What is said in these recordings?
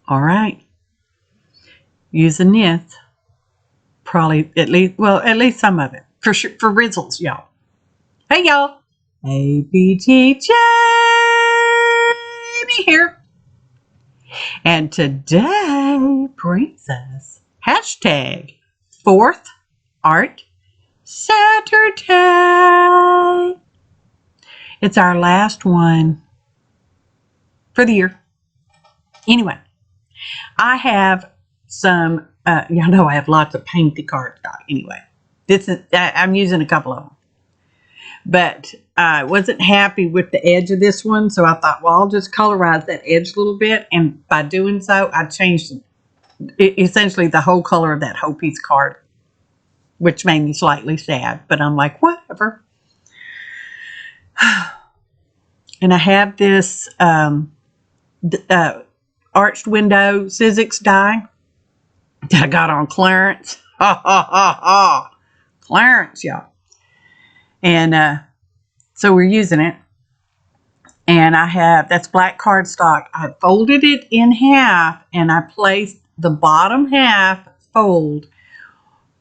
All right. Using this. Probably at least some of it. For sure, for Rizzles, y'all. Hey, y'all. APG Jamie here. And today brings us hashtag 4th Art Saturday. It's our last one for the year. Anyway, I have some, y'all know I have lots of painty cardstock. Anyway, I'm using a couple of them. But I wasn't happy with the edge of this one, so I thought, well, I'll just colorize that edge a little bit. And by doing so, I changed essentially the whole color of that whole piece of card, which made me slightly sad. But I'm like, whatever. And I have this arched window Sizzix die that I got on clearance. Ha, ha, ha, ha. Clearance, y'all. And so we're using it. And that's black cardstock. I folded it in half and I placed the bottom half fold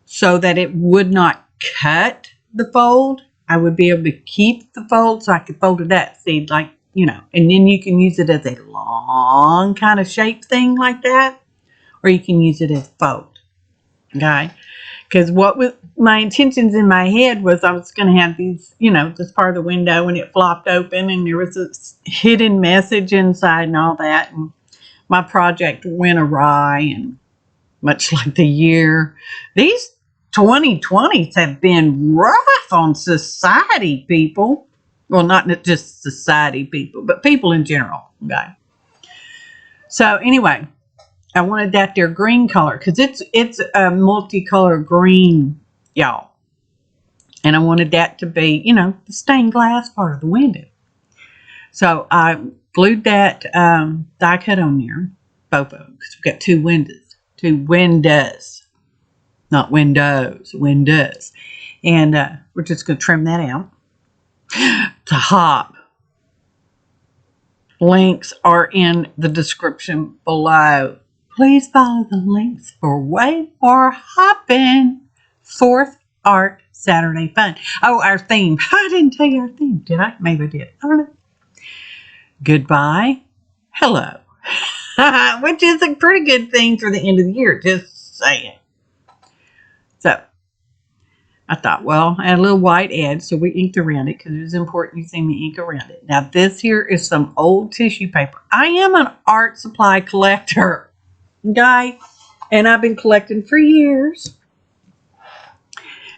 so that it would not cut the fold. I would be able to keep the fold so I could fold it up. See, like, you know, and then you can use it as a long kind of shape thing like that. Or you can use it as fold. Okay? Because what was my intentions in my head was I was going to have these, you know, this part of the window and it flopped open and there was a hidden message inside and all that. And my project went awry, and much like the year, these 2020s have been rough on society, people. Well, not just society people, but people in general. Okay. So anyway, I wanted that there green color because it's a multicolor green, y'all. And I wanted that to be, you know, the stained glass part of the window. So I glued that die cut on there, both of them, because we've got two windows, not windows, windows. And we're just going to trim that out. Top links are in the description below. Please follow the links for way more hopping. 4th Art Saturday fun. Oh, our theme. I didn't tell you our theme, did I? Maybe I did. I don't know. Goodbye. Hello. Which is a pretty good thing for the end of the year. Just saying. So, I thought, well, I had a little white edge, so we inked around it because it was important you see me ink around it. Now, this here is some old tissue paper. I am an art supply collector. Guy, and I've been collecting for years,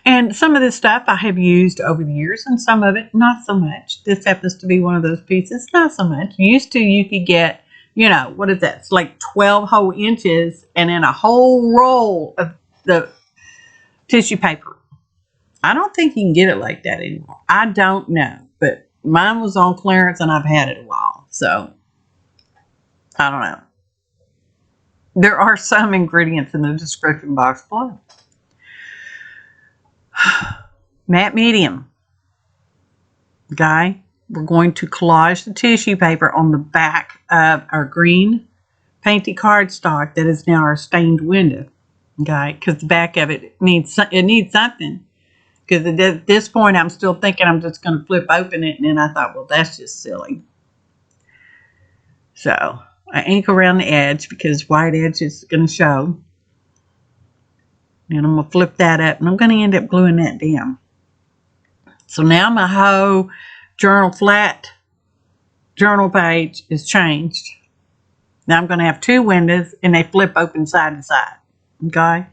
and some of this stuff I have used over the years and some of it not so much. This happens to be one of those pieces, not so much. Used to, you could get, you know, what is that? It's like 12 whole inches and then a whole roll of the tissue paper. I don't think you can get it like that anymore. I don't know, but mine was on clearance and I've had it a while, so I don't know. There are some ingredients in the description box below. Matte medium. Guy, we're going to collage the tissue paper on the back of our green painty cardstock that is now our stained window. Okay, because the back of it needs something. Because at this point, I'm still thinking I'm just going to flip open it, and then I thought, well, that's just silly. So I ink around the edge because white edge is going to show. And I'm going to flip that up. And I'm going to end up gluing that down. So now my whole flat journal page is changed. Now I'm going to have two windows. And they flip open side to side. Okay.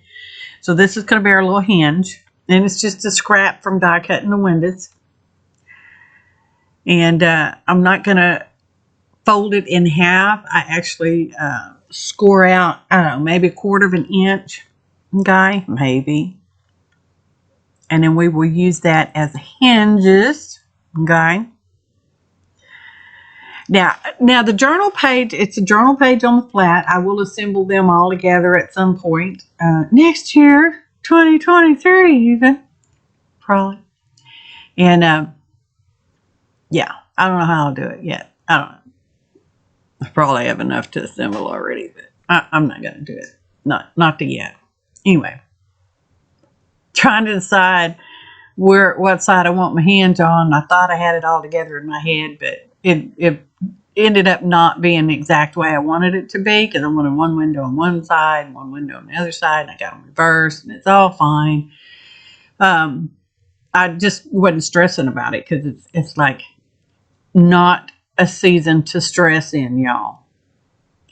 So this is going to be our little hinge. And it's just a scrap from die cutting the windows. And I'm not going to fold it in half. I actually score out, I don't know, maybe 1/4 of an inch. Okay, maybe. And then we will use that as hinges. Okay. Now the journal page, it's a journal page on the flat. I will assemble them all together at some point. Next year, 2023 even. Probably. And yeah, I don't know how I'll do it yet. I don't know. I probably have enough to assemble already, but I'm not going to do it. Not yet. Anyway, trying to decide what side I want my hands on. I thought I had it all together in my head, but it ended up not being the exact way I wanted it to be, because I wanted one window on one side and one window on the other side, and I got them reversed, and it's all fine. I just wasn't stressing about it, because it's like not a season to stress in, y'all.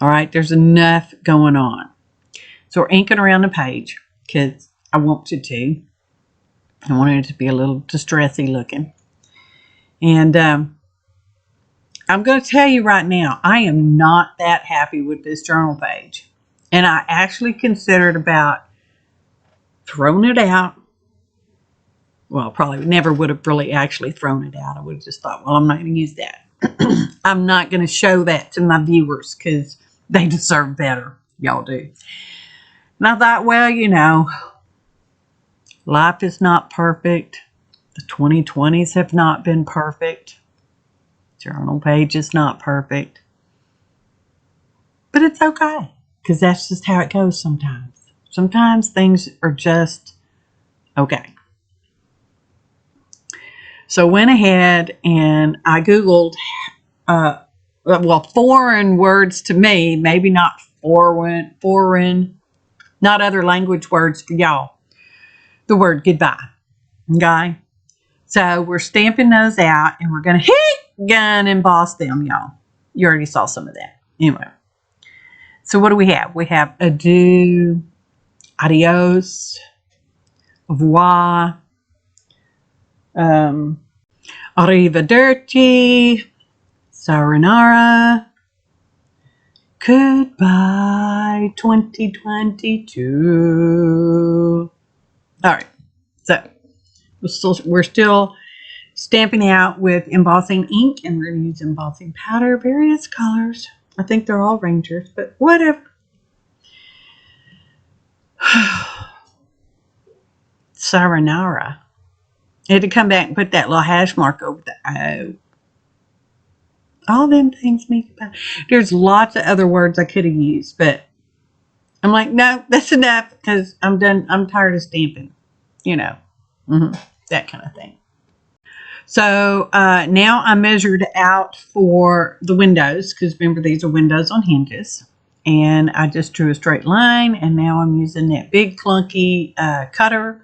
All right, there's enough going on. So we're inking around the page because I wanted to. I wanted it to be a little distressy looking. And I'm going to tell you right now, I am not that happy with this journal page. And I actually considered about throwing it out. Well, probably never would have really actually thrown it out. I would have just thought, well, I'm not going to use that. I'm not going to show that to my viewers because they deserve better. Y'all do. And I thought, well, you know, life is not perfect. The 2020s have not been perfect. Journal page is not perfect. But it's okay, because that's just how it goes sometimes. Sometimes things are just okay. So I went ahead and I Googled, foreign words to me, maybe not foreign, not other language words for y'all. The word goodbye. Okay? So we're stamping those out, and we're going to emboss them, y'all. You already saw some of that. Anyway. So what do we have? We have adieu, adios, au revoir, arrivederci, sayonara, goodbye 2022. All right. So we're still stamping out with embossing ink, and we're going to use embossing powder, various colors. I think they're all Rangers, but whatever. Sayonara. I had to come back and put that little hash mark over the O. All them things make about. There's lots of other words I could have used, but I'm like, no, that's enough, because I'm done. I'm tired of stamping. You know, that kind of thing. So now I measured out for the windows, because remember, these are windows on hinges. And I just drew a straight line, and now I'm using that big clunky cutter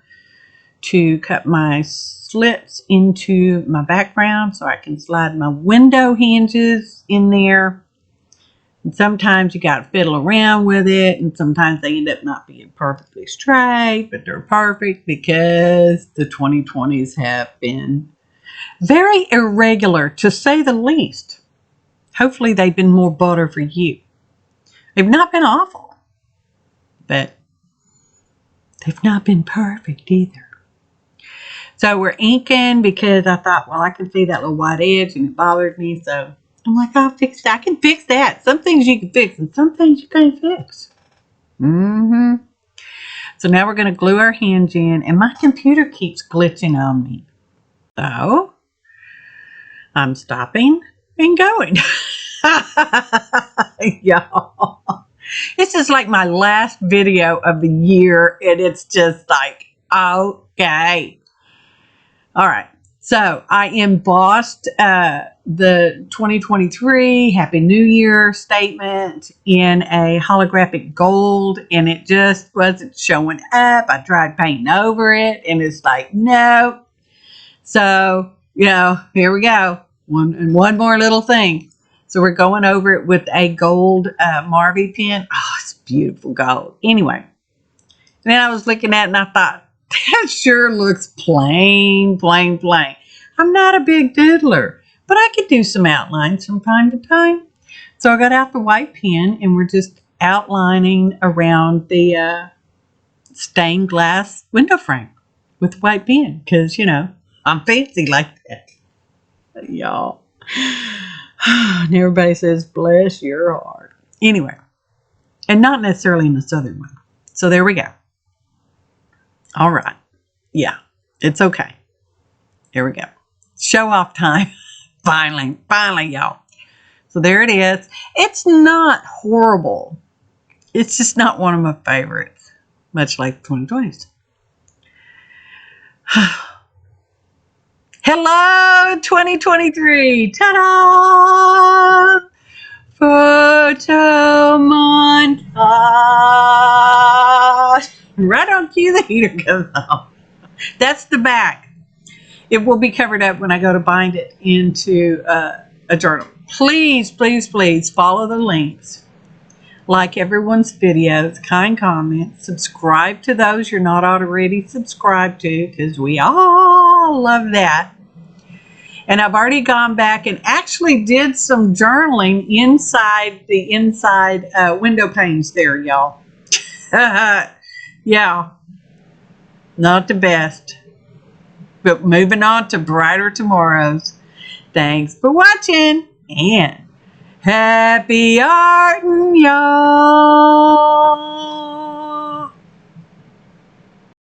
to cut my slits into my background so I can slide my window hinges in there. And sometimes you got to fiddle around with it, and sometimes they end up not being perfectly straight, but they're perfect because the 2020s have been very irregular, to say the least. Hopefully they've been more better for you. They've not been awful, but they've not been perfect either. So we're inking because I thought, well, I can see that little white edge and it bothered me. So I'm like, I'll fix that. I can fix that. Some things you can fix and some things you can't fix. So now we're going to glue our hinge in, and my computer keeps glitching on me. So I'm stopping and going. Y'all, this is like my last video of the year, and it's just like, okay. All right. So I embossed the 2023 Happy New Year statement in a holographic gold, and it just wasn't showing up. I tried painting over it, and it's like, no. So, you know, here we go. One more little thing. So we're going over it with a gold Marvy pen. Oh, it's beautiful gold. Anyway, and then I was looking at it, and I thought, that sure looks plain. I'm not a big doodler, but I could do some outlines from time to time. So I got out the white pen, and we're just outlining around the stained glass window frame with white pen, because, you know, I'm fancy like that. Y'all. And everybody says, bless your heart. Anyway, and not necessarily in the southern one. So there we go. All right. Yeah, it's okay. Here we go. Show off time. Finally, y'all. So there it is. It's not horrible. It's just not one of my favorites, much like 2020s. Hello, 2023. Ta-da! Photo montage. Right on cue, the heater goes off. That's the back. It will be covered up when I go to bind it into a journal. Please, please, please follow the links. Like everyone's videos, kind comments, subscribe to those you're not already subscribed to, because we all love that. And I've already gone back and actually did some journaling inside the window panes there, y'all. Yeah, not the best. But moving on to brighter tomorrows. Thanks for watching, and happy Artin, y'all.